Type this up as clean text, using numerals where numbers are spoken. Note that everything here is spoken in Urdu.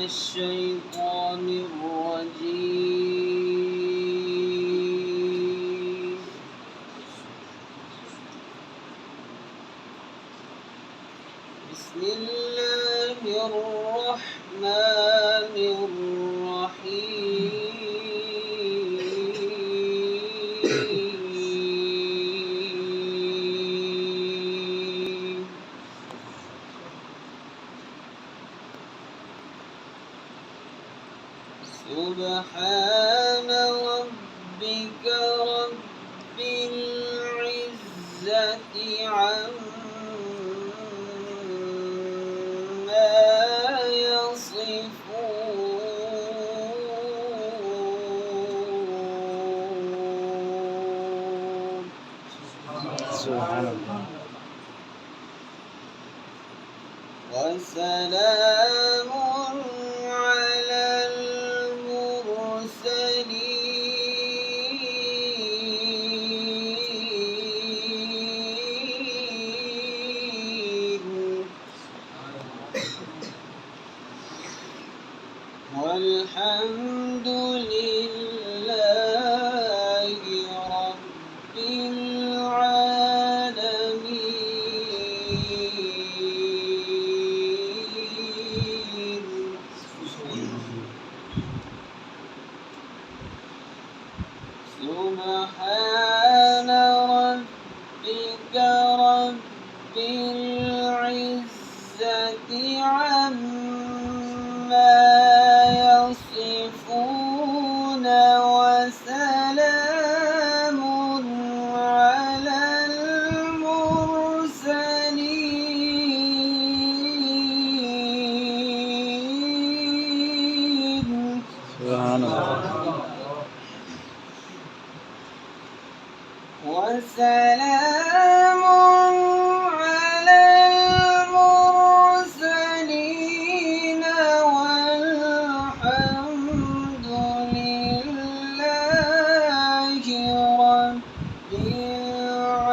الشيطان الرجيم. بسم الله الرحمن الرحيم. سبحان ربك رب العزة عما يصفون. سبحان الله. وسلام على المرسلين والحمد لله رب العالمين. سبحان ربك رب العزة عما يصفون وسلام على المرسلين. سبحان الله. وسلام على المرسلين والحمد لله رب العالمين.